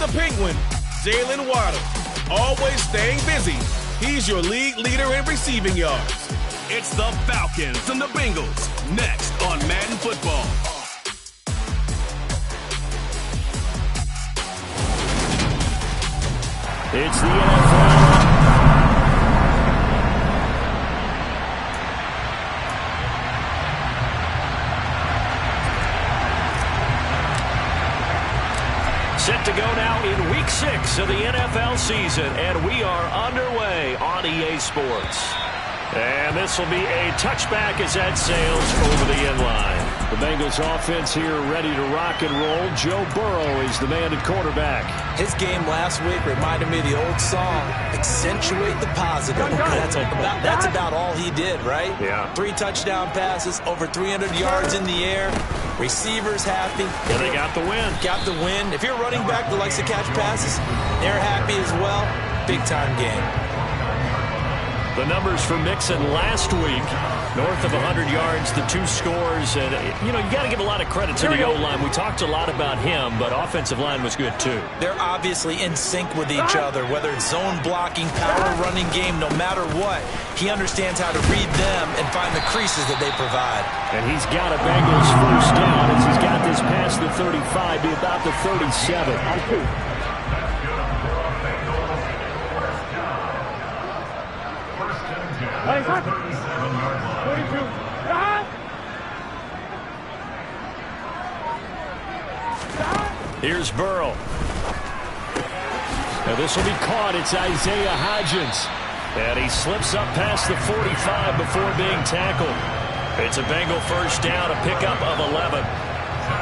the Penguin, Jalen Waddle. Always staying busy, he's your league leader in receiving yards. It's the Falcons and the Bengals, next on Madden Football. It's the NFL. Set to go now in Week 6 of the NFL season, and we are underway on EA Sports. And this will be a touchback as that sails over the end line. The Bengals offense here ready to rock and roll. Joe Burrow is the man at quarterback. His game last week reminded me of the old song, accentuate the positive. That's about all he did, right? Yeah. 3 touchdown passes, over 300 yards in the air. Receivers happy. And they got the win. Got the win. If you're a running back that likes to catch passes, they're happy as well. Big-time game. The numbers for Mixon last week, north of 100 yards, the 2 scores. And, you got to give a lot of credit to the O-line. We talked a lot about him, but offensive line was good, too. They're obviously in sync with each other, whether it's zone blocking, power running game, no matter what. He understands how to read them and find the creases that they provide. And he's got a Bengals first down as he's got this past the 35 to about the 37. Here's Burrow. Now this will be caught. It's Isaiah Hodgins. And he slips up past the 45 before being tackled. It's a Bengal first down, a pickup of 11.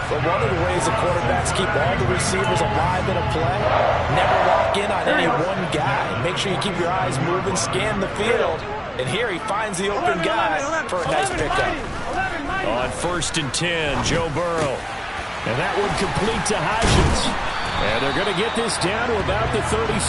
But one of the ways the quarterbacks keep all the receivers alive in a play, never lock in on any one guy. Make sure you keep your eyes moving, scan the field. And here he finds the open guy for a nice pickup. On 1st and 10, Joe Burrow. And that would complete to Hodgins. And they're going to get this down to about the 37.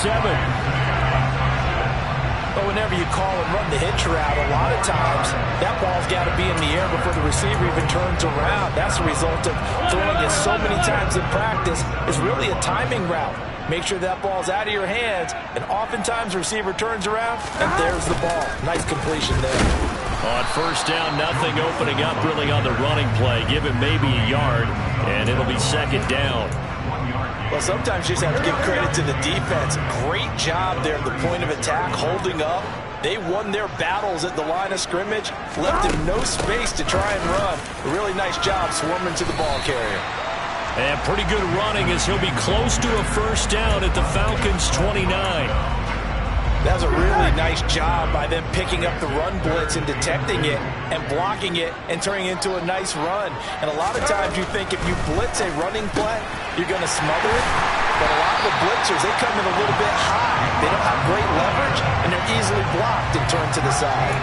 But whenever you call and run the hitch route, a lot of times that ball's got to be in the air before the receiver even turns around. That's the result of throwing it so many times in practice. It's really a timing route. Make sure that ball's out of your hands, and oftentimes the receiver turns around, and there's the ball. Nice completion there. On 1st down, nothing opening up really on the running play. Give him maybe a yard, and it'll be 2nd down. Well, sometimes you just have to give credit to the defense. Great job there at the point of attack, holding up. They won their battles at the line of scrimmage, left him no space to try and run. A really nice job swarming to the ball carrier. And pretty good running as he'll be close to a first down at the Falcons' 29. That was a really nice job by them picking up the run blitz and detecting it and blocking it and turning it into a nice run. And a lot of times you think if you blitz a running play, you're going to smother it. But a lot of the blitzers, they come in a little bit high. They don't have great leverage, and they're easily blocked and turned to the side.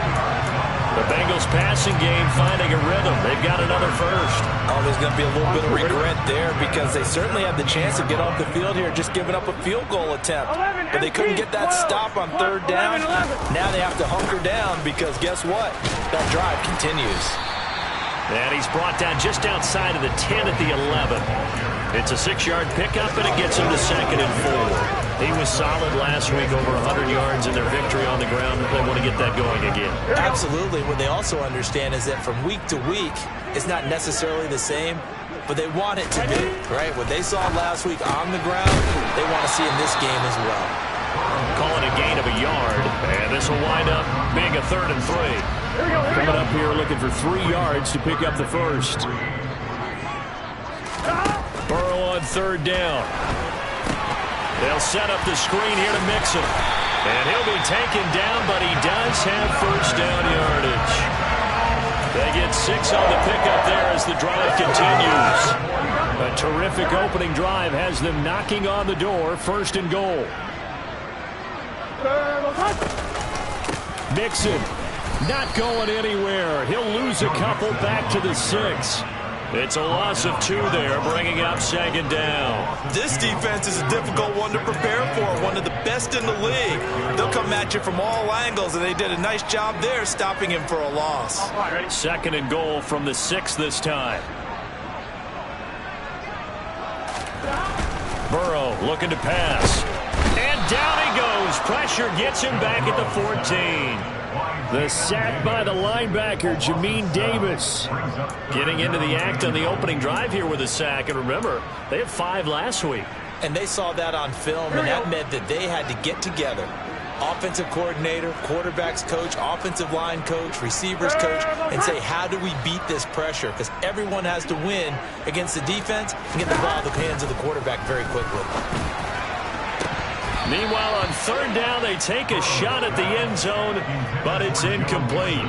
The Bengals passing game finding a rhythm. They've got another first. Oh, there's going to be a little bit of regret there because they certainly had the chance to get off the field here just giving up a field goal attempt. But they couldn't get that stop on 3rd down. Now they have to hunker down because guess what? That drive continues. And he's brought down just outside of the 10 at the 11. It's a 6-yard pickup, and it gets him to 2nd and 4. He was solid last week, over 100 yards in their victory on the ground. They want to get that going again. Absolutely. What they also understand is that from week to week, it's not necessarily the same, but they want it to be, right? What they saw last week on the ground, they want to see in this game as well. Calling a gain of a yard, and this will wind up being a 3rd and 3. Coming up here looking for 3 yards to pick up the first. Burrow on 3rd down. They'll set up the screen here to Mixon. And he'll be taken down, but he does have first down yardage. They get 6 on the pickup there as the drive continues. A terrific opening drive has them knocking on the door, 1st and goal. Mixon not going anywhere. He'll lose a couple back to the 6. It's a loss of 2 there, bringing up 2nd down. This defense is a difficult one to prepare for, one of the best in the league. They'll come at you from all angles, and they did a nice job there stopping him for a loss. 2nd and goal from the 6 this time. Burrow looking to pass. And down he goes. Pressure gets him back at the 14. The sack by the linebacker, Jamin Davis. Getting into the act on the opening drive here with a sack. And remember, they had 5 last week. And they saw that on film, and that meant that they had to get together. Offensive coordinator, quarterbacks coach, offensive line coach, receivers coach, and say, how do we beat this pressure? Because everyone has to win against the defense and get the ball in the hands of the quarterback very quickly. Meanwhile, on third down, they take a shot at the end zone, but it's incomplete.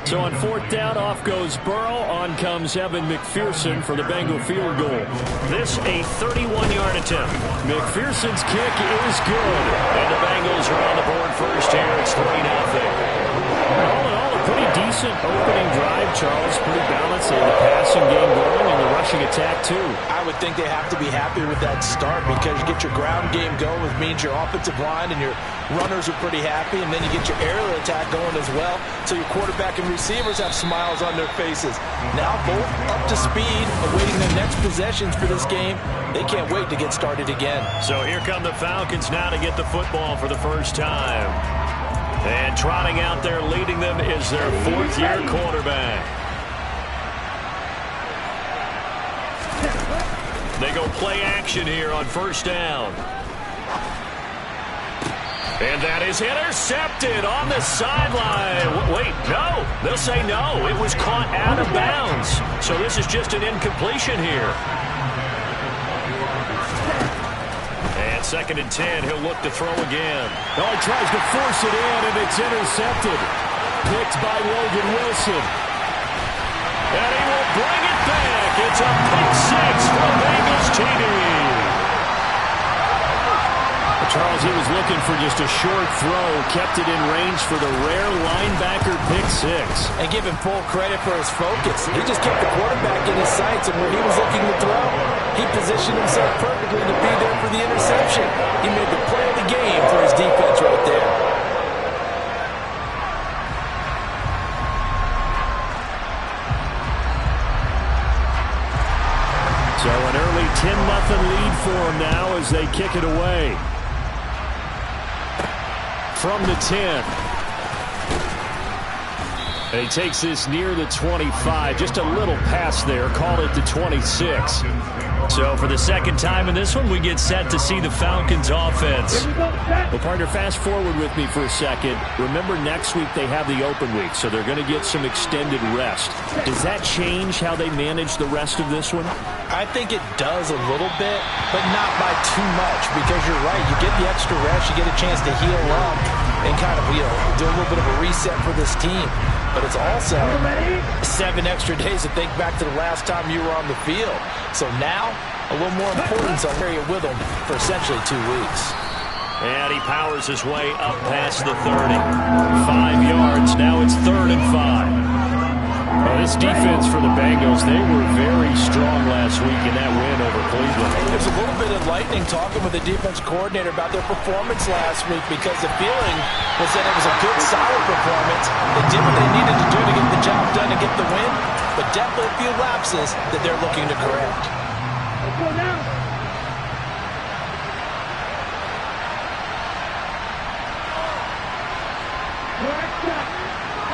So on fourth down, off goes Burrow. On comes Evan McPherson for the Bengal field goal. This a 31-yard attempt. McPherson's kick is good. And the Bengals are on the board first here. It's 3-0. All in all, a pretty decent opening drive, Charles. Pretty balanced. They had the passing game going and the rushing attack, too. I would think they have to be happy with that start because you get your ground game going, which means your offensive line and your runners are pretty happy, and then you get your aerial attack going as well, so your quarterback and receivers have smiles on their faces. Now both up to speed, awaiting their next possessions for this game. They can't wait to get started again. So here come the Falcons now to get the football for the first time. And trotting out there leading them is their 4th-year quarterback. They go play action here on first down. And that is intercepted on the sideline. Wait, no. They'll say no. It was caught out of bounds. So this is just an incompletion here. And 2nd and 10. He'll look to throw again. Oh, he tries to force it in, and it's intercepted. Picked by Logan Wilson. And he will bring it back. It's a pick 6 for the Bengals TD. Charles, he was looking for just a short throw, kept it in range for the rare linebacker pick 6. And give him full credit for his focus. He just kept the quarterback in his sights, and when he was looking to throw, he positioned himself perfectly to be there for the interception. He made the play of the game for his defense right there. So an early 10-0 lead for him now as they kick it away. From the 10. And he takes this near the 25. Just a little pass there. Called it the 26. So for the second time in this one, we get set to see the Falcons offense. Well, partner, fast forward with me for a second. Remember, next week they have the open week, so they're going to get some extended rest. Does that change how they manage the rest of this one? I think it does a little bit, but not by too much, because you're right. You get the extra rest, you get a chance to heal up and kind of, do a little bit of a reset for this team. But it's also 7 extra days to think back to the last time you were on the field. So now, a little more importance on carry it with them for essentially 2 weeks. And he powers his way up past the 30. 5 yards. Now it's 3rd and 5. Well, this defense for the Bengals, they were very strong last week in that win over Cleveland. There's a little bit enlightening talking with the defense coordinator about their performance last week, because the feeling was that it was a good, solid performance. They did what they needed to do to get the job done and get the win, but definitely a few lapses that they're looking to correct. Let's go now.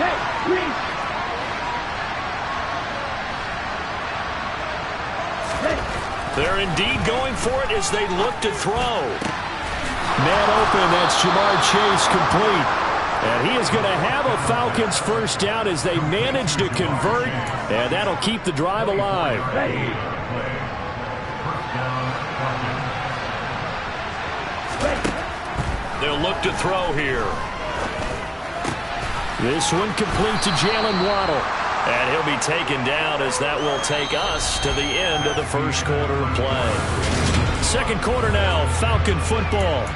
Hey, please. They're indeed going for it as they look to throw. Man open, that's Jamar Chase complete. And he is going to have a Falcons first down as they manage to convert, and that'll keep the drive alive. They'll look to throw here. This one complete to Jalen Waddle. And he'll be taken down as that will take us to the end of the first quarter of play. Second quarter now, Falcon football,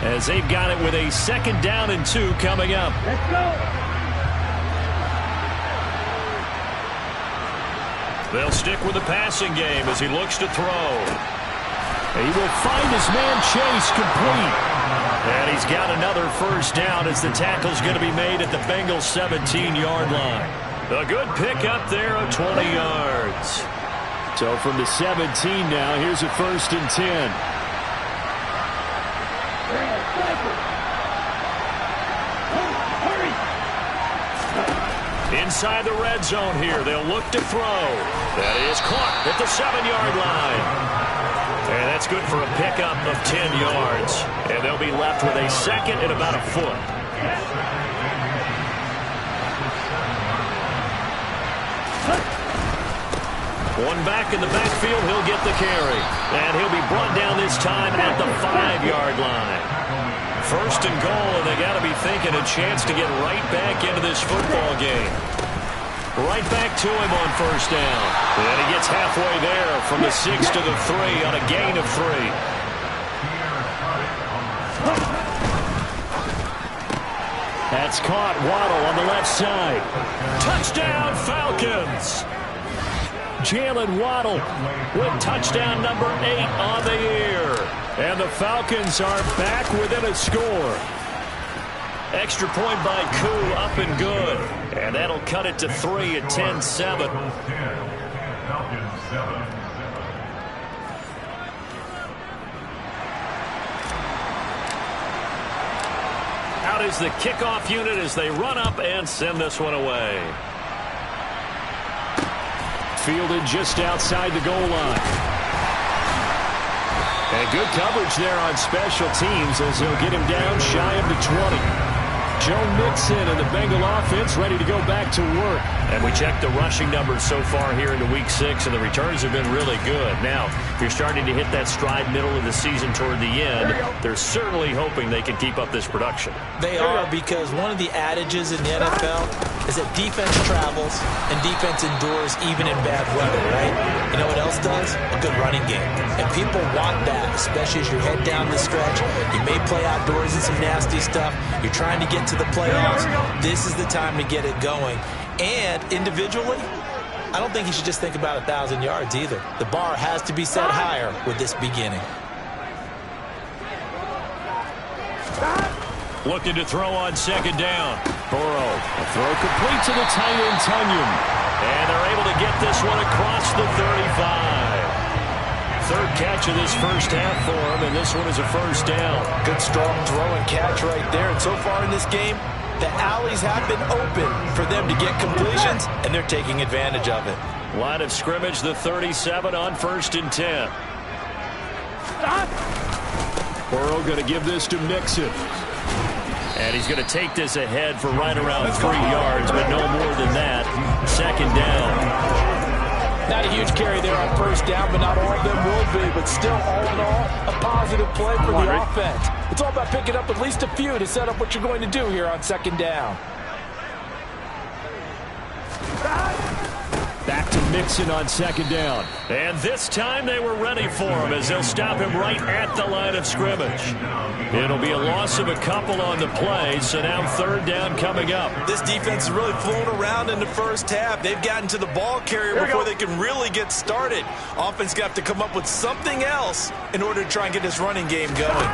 as they've got it with a 2nd down and 2 coming up. Let's go. They'll stick with the passing game as he looks to throw. He will find his man Chase complete. And he's got another first down as the tackle's going to be made at the Bengals 17-yard line. A good pickup there of 20 yards. So from the 17 now, here's a 1st and 10. Hurry. Inside the red zone here, they'll look to throw. That is caught at the 7-yard line. And that's good for a pickup of 10 yards. And they'll be left with a second and about a foot. One back in the backfield, he'll get the carry. And he'll be brought down this time at the 5-yard line. First and goal, and they got to be thinking a chance to get right back into this football game. Right back to him on first down. And he gets halfway there from the 6 to the 3 on a gain of 3. That's caught. Waddle on the left side. Touchdown, Falcons! Jalen Waddle with touchdown number 8 on the year. And the Falcons are back within a score. Extra point by Koo, up and good. And that'll cut it to 3 at 10-7. Out is the kickoff unit as they run up and send this one away. Fielded just outside the goal line. And good coverage there on special teams as they'll get him down shy of the 20. Joe Mixon and the Bengal offense ready to go back to work. And we checked the rushing numbers so far here into Week 6, and the returns have been really good. Now, you're starting to hit that stride middle of the season toward the end. They're certainly hoping they can keep up this production. They are, because one of the adages in the NFL is that defense travels and defense endures even in bad weather, right? You know what else does? A good running game. And people want that, especially as you head down the stretch. You may play outdoors in some nasty stuff. You're trying to get to the playoffs. This is the time to get it going. And individually, I don't think you should just think about 1,000 yards either. The bar has to be set higher with this beginning. Looking to throw on second down. Burrow, a throw complete to the tight end, Tunyon. And they're able to get this one across the 35. Third catch of this first half for him, and this one is a first down. Good strong throw and catch right there. And so far in this game, the alleys have been open for them to get completions, and they're taking advantage of it. Line of scrimmage, the 37 on 1st and 10. Burrow going to give this to Mixon. And he's going to take this ahead for right around 3 yards, but no more than that. Second down. Not a huge carry there on first down, but not all of them will be. But still, all in all, a positive play for the offense. It's all about picking up at least a few to set up what you're going to do here on second down. Back to Mixon on second down. And this time they were ready for him as they'll stop him right at the line of scrimmage. It'll be a loss of a couple on the play, so now third down coming up. This defense has really flown around in the first half. They've gotten to the ball carrier before they can really get started. Offense got to come up with something else in order to try and get this running game going.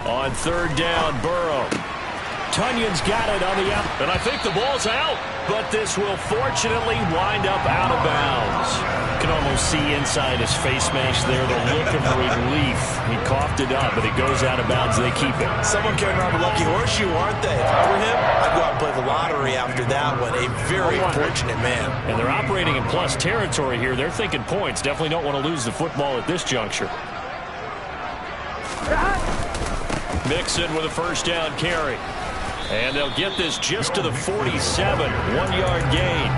On third down, Burrow. Tunyon's got it on the out. And I think the ball's out, but this will fortunately wind up out of bounds. You can almost see inside his face mask there the look of relief. He coughed it up, but it goes out of bounds. They keep it. Someone carrying around a lucky horseshoe, aren't they? If I were him, I'd go out and play the lottery after that one. A very fortunate man. And they're operating in plus territory here. They're thinking points. Definitely don't want to lose the football at this juncture. Mixon with a first down carry. And they'll get this just to the 47, 1-yard gain.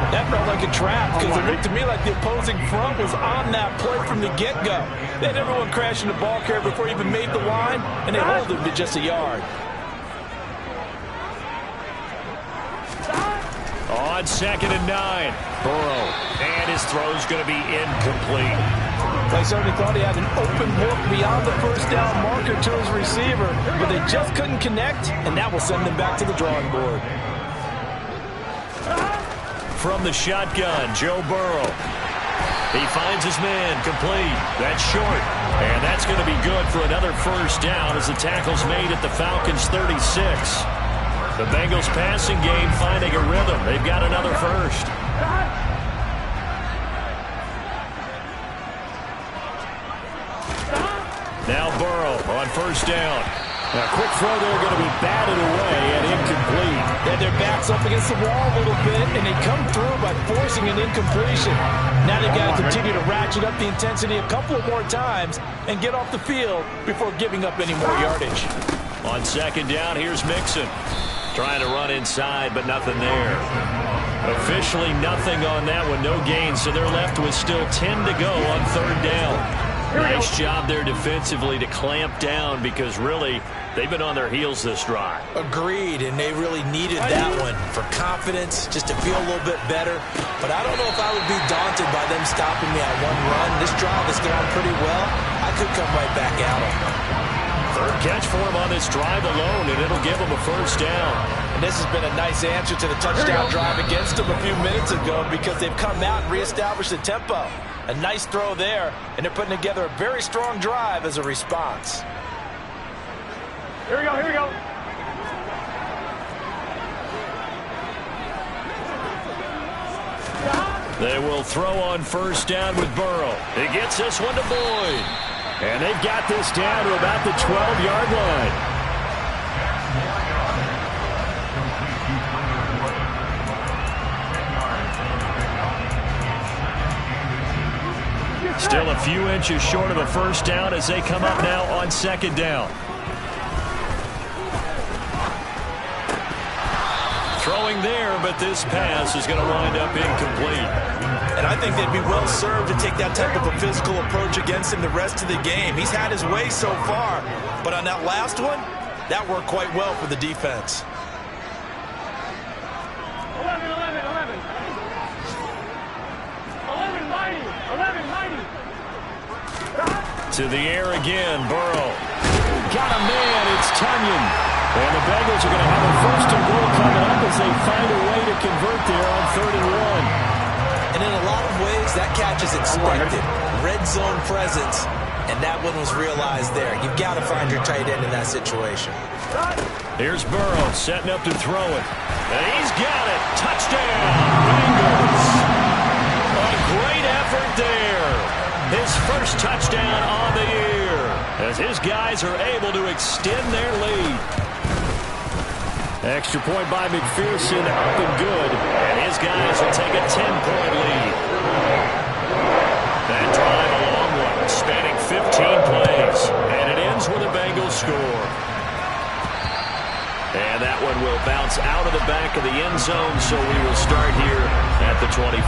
That felt like a trap because it looked to me like the opposing front was on that play from the get-go. They had everyone crashing the ball carrier before he even made the line, and they hold him to just a yard. On second and 9, Burrow. And his throw's going to be incomplete. They certainly thought he had an open look beyond the first down marker to his receiver, but they just couldn't connect, and that will send them back to the drawing board. From the shotgun, Joe Burrow. He finds his man, complete. That's short. And that's going to be good for another first down as the tackle's made at the Falcons' 36. The Bengals passing game finding a rhythm. They've got another first. Now Burrow on first down. Now, quick throw there going to be batted away and incomplete. Yeah, their back's up against the wall a little bit, and they come through by forcing an incompletion. Now they've got to continue to ratchet up the intensity a couple of more times and get off the field before giving up any more yardage. On second down, here's Mixon. Trying to run inside, but nothing there. Officially nothing on that one, no gain, so they're left with still 10 to go on third down. Nice job there defensively to clamp down because really they've been on their heels this drive. Agreed, and they really needed that one for confidence, just to feel a little bit better. But I don't know if I would be daunted by them stopping me at one run. This drive has gone pretty well. I could come right back at them. Third catch for him on this drive alone, and it'll give him a first down. And this has been a nice answer to the touchdown drive against them a few minutes ago because they've come out and reestablished the tempo. A nice throw there, and they're putting together a very strong drive as a response. Here we go, here we go. They will throw on first down with Burrow. He gets this one to Boyd. And they've got this down to about the 12-yard line. Still a few inches short of a first down as they come up now on second down. Throwing there, but this pass is going to wind up incomplete. And I think they'd be well served to take that type of a physical approach against him the rest of the game. He's had his way so far, but on that last one, that worked quite well for the defense. 11, 11, 11. 11, mighty. 11, mighty. To the air again, Burrow. Got a man, it's Tunyon. And the Bengals are going to have a first and goal coming up as they find a way to convert there on 3rd and 1. And in a lot of ways, that catch is expected. Red zone presence, and that one was realized there. You've got to find your tight end in that situation. Here's Burrow setting up to throw it. And he's got it. Touchdown, Bengals. A great effort there. His first touchdown on the year as his guys are able to extend their lead. Extra point by McPherson, up and good. And his guys will take a 10-point lead. That drive, a long one, spanning 15 plays. And it ends with a Bengals score. And that one will bounce out of the back of the end zone, so we will start here at the 25.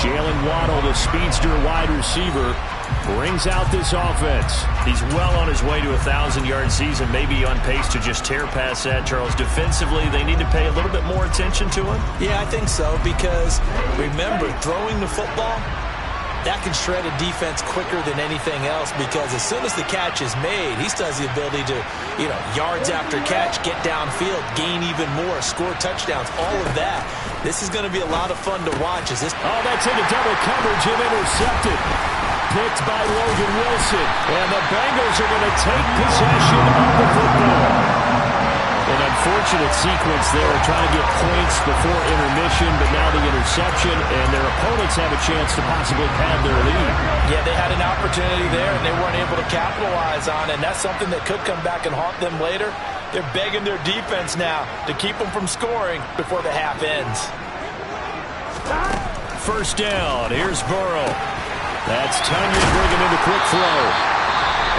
Jalen Waddle, the speedster wide receiver, brings out this offense. He's well on his way to a 1,000-yard season, maybe on pace to just tear past that, Charles. Defensively, they need to pay a little bit more attention to him? Yeah, I think so, because remember, throwing the football, that can shred a defense quicker than anything else because as soon as the catch is made, he still has the ability to, yards after catch, get downfield, gain even more, score touchdowns, all of that. This is going to be a lot of fun to watch. Oh, that's into double coverage and intercepted. Picked by Logan Wilson. And the Bengals are going to take possession of the football. An unfortunate sequence there, trying to get points before intermission, but now the interception, and their opponents have a chance to possibly pad their lead. Yeah, they had an opportunity there, and they weren't able to capitalize on it, and that's something that could come back and haunt them later. They're begging their defense now to keep them from scoring before the half ends. First down, here's Burrow. That's Tunyon bringing in the quick throw.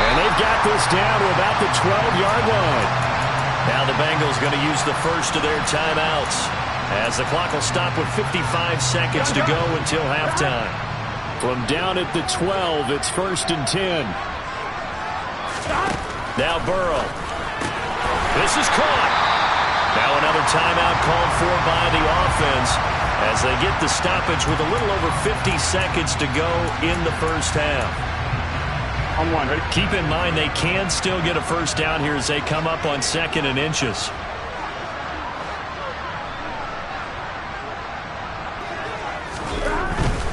And they've got this down to about the 12-yard line. Now the Bengals going to use the first of their timeouts as the clock will stop with 55 seconds to go until halftime. From down at the 12, it's 1st and 10. Now Burrow. This is caught. Now another timeout called for by the offense as they get the stoppage with a little over 50 seconds to go in the first half. On one, ready? Keep in mind they can still get a first down here as they come up on 2nd and inches.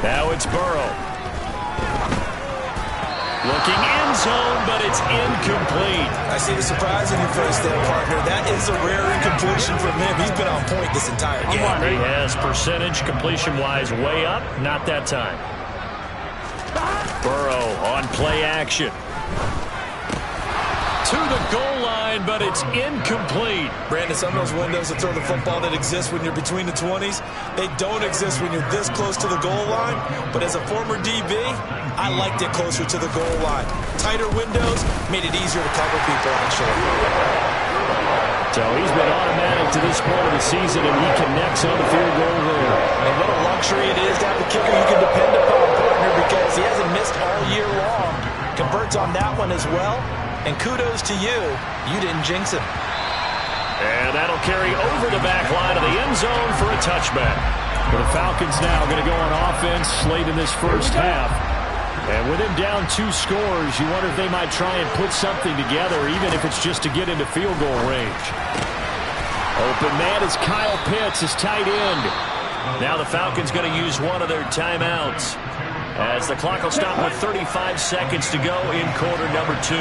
Now it's Burrow. Looking end zone, but it's incomplete. I see the surprise in your face there, partner. That is a rare incompletion from him. He's been on point this entire game. He has percentage completion-wise way up. Not that time. Burrow on play action. to the goal line, but it's incomplete. Brandon, some of those windows to throw the football that exist when you're between the 20s, they don't exist when you're this close to the goal line. But as a former DB, I liked it closer to the goal line. Tighter windows made it easier to cover people, actually. So he's been automatic to this point of the season, and he connects on the field goal there. And what a luxury it is to have a kicker you can depend upon, partner, because he hasn't missed all year long. Converts on that one as well. And kudos to you. You didn't jinx him. And that'll carry over the back line of the end zone for a touchback. For the Falcons now going to go on offense late in this first half. And with him down 2 scores, you wonder if they might try and put something together, even if it's just to get into field goal range. Open man is Kyle Pitts, his tight end. Now the Falcons going to use one of their timeouts, as the clock will stop with 35 seconds to go in quarter number 2.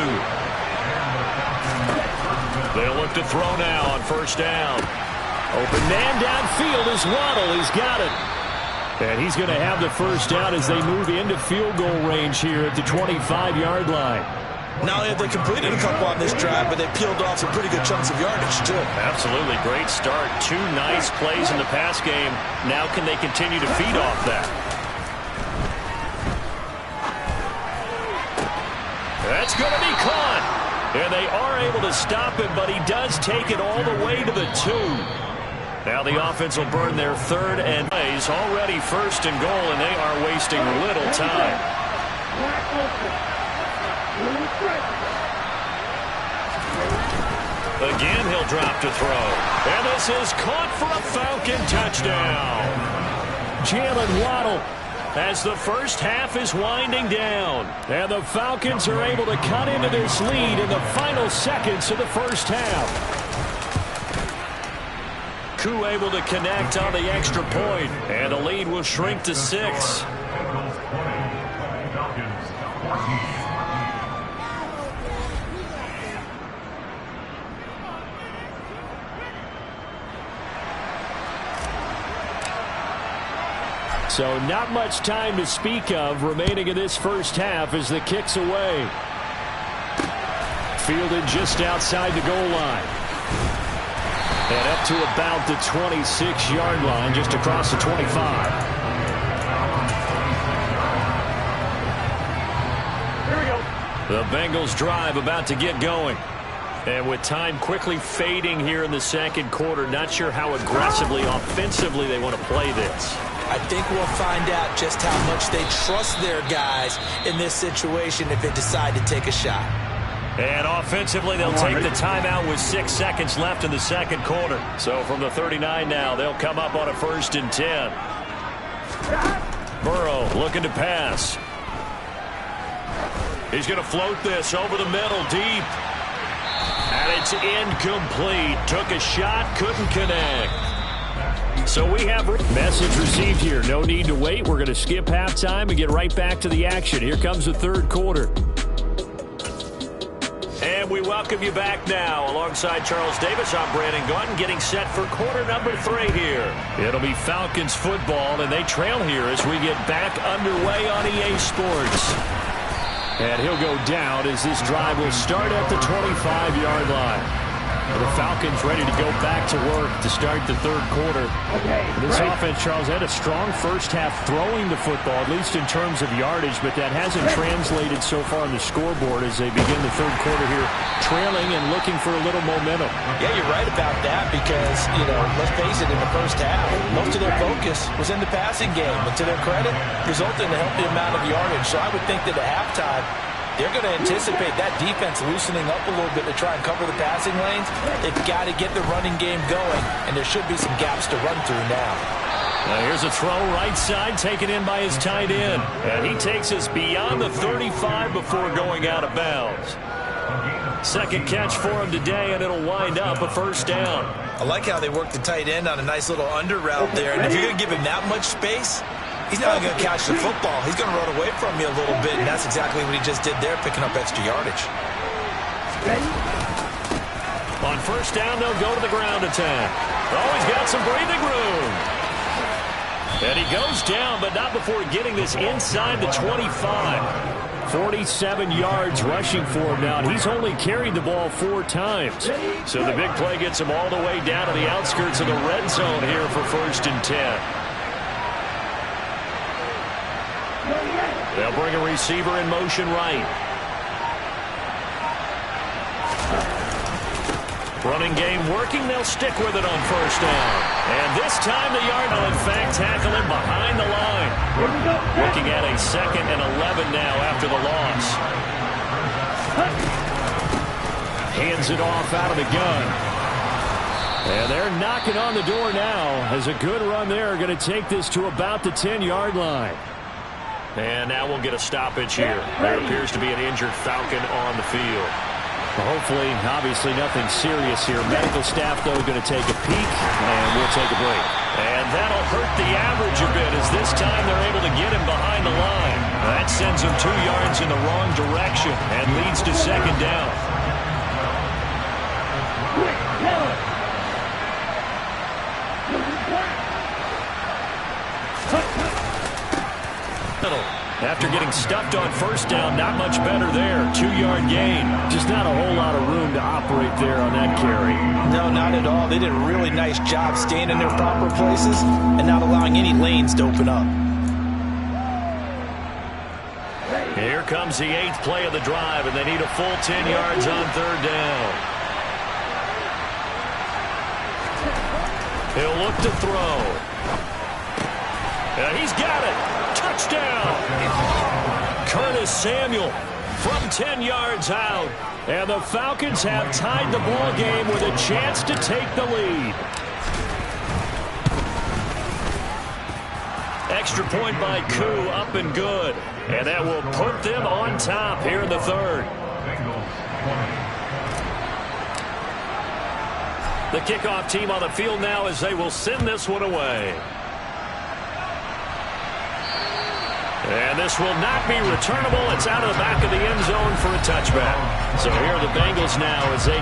They'll look to throw now on first down. Open man downfield is Waddle. He's got it. And he's going to have the first down as they move into field goal range here at the 25-yard line. Not only have they completed a couple on this drive, but they peeled off some pretty good chunks of yardage, too. Absolutely. Great start. 2 nice plays in the pass game. Now can they continue to feed off that? That's going to be caught. And they are able to stop him, but he does take it all the way to the 2. Now the offense will burn their third and plays. Already first and goal, and they are wasting little time. Again, he'll drop to throw. And this is caught for a Falcon touchdown. Jalen Waddle, as the first half is winding down. And the Falcons are able to cut into this lead in the final seconds of the first half. Koo able to connect on the extra point, and the lead will shrink to 6. So not much time to speak of remaining in this first half as the kick's away. Fielded just outside the goal line. And up to about the 26-yard line, just across the 25. Here we go. The Bengals drive about to get going. And with time quickly fading here in the second quarter, not sure how aggressively, offensively they want to play this. I think we'll find out just how much they trust their guys in this situation if they decide to take a shot. And offensively, they'll take the timeout with 6 seconds left in the second quarter. So from the 39 now, they'll come up on a 1st and 10. Burrow looking to pass. He's going to float this over the middle, deep. And it's incomplete. Took a shot, couldn't connect. So we have message received here. No need to wait. We're going to skip halftime and get right back to the action. Here comes the third quarter. And we welcome you back now. Alongside Charles Davis, I'm Brandon Gaudin, getting set for quarter number 3 here. It'll be Falcons football, and they trail here as we get back underway on EA Sports. And he'll go down as this drive will start at the 25-yard line. The Falcons ready to go back to work to start the third quarter. This offense, Charles, had a strong first half throwing the football, at least in terms of yardage, but that hasn't translated so far on the scoreboard as they begin the third quarter here, trailing and looking for a little momentum. Yeah, you're right about that because, let's face it, in the first half, most of their focus was in the passing game. And to their credit, resulted in a healthy amount of yardage. So I would think that at halftime, they're going to anticipate that defense loosening up a little bit to try and cover the passing lanes. They've got to get the running game going, and there should be some gaps to run through now. Now here's a throw right side taken in by his tight end. And he takes us beyond the 35 before going out of bounds. Second catch for him today, and it'll wind up a first down. I like how they work the tight end on a nice little under route there. And if you're going to give him that much space, he's not going to catch the football. He's going to run away from you a little bit, and that's exactly what he just did there, picking up extra yardage. On first down, they'll go to the ground attack. Oh, he's got some breathing room. And he goes down, but not before getting this inside the 25. 47 yards rushing for him now, and he's only carried the ball 4 times. So the big play gets him all the way down to the outskirts of the red zone here for 1st and 10. They'll bring a receiver in motion right. Running game working. They'll stick with it on 1st down. And this time the yard will, in fact, tackle him behind the line. Looking at a 2nd and 11 now after the loss. Hands it off out of the gun. And they're knocking on the door now as a good run there going to take this to about the 10-yard line. And now we'll get a stoppage here. There appears to be an injured Falcon on the field. Well, hopefully, obviously nothing serious here. Medical staff, though, going to take a peek, and we'll take a break. And that'll hurt the average a bit, as this time they're able to get him behind the line. That sends him 2 yards in the wrong direction and leads to 2nd down. After getting stuffed on 1st down, not much better there. 2-yard gain. Just not a whole lot of room to operate there on that carry. No, not at all. They did a really nice job staying in their proper places and not allowing any lanes to open up. Here comes the 8th play of the drive, and they need a full 10 yards on 3rd down. He'll look to throw. He's got it. Touchdown! Curtis Samuel from 10 yards out. And the Falcons have tied the ball game with a chance to take the lead. Extra point by Koo, up and good. And that will put them on top here in the 3rd. The kickoff team on the field now as they will send this one away. And this will not be returnable. It's out of the back of the end zone for a touchback. So here are the Bengals now as they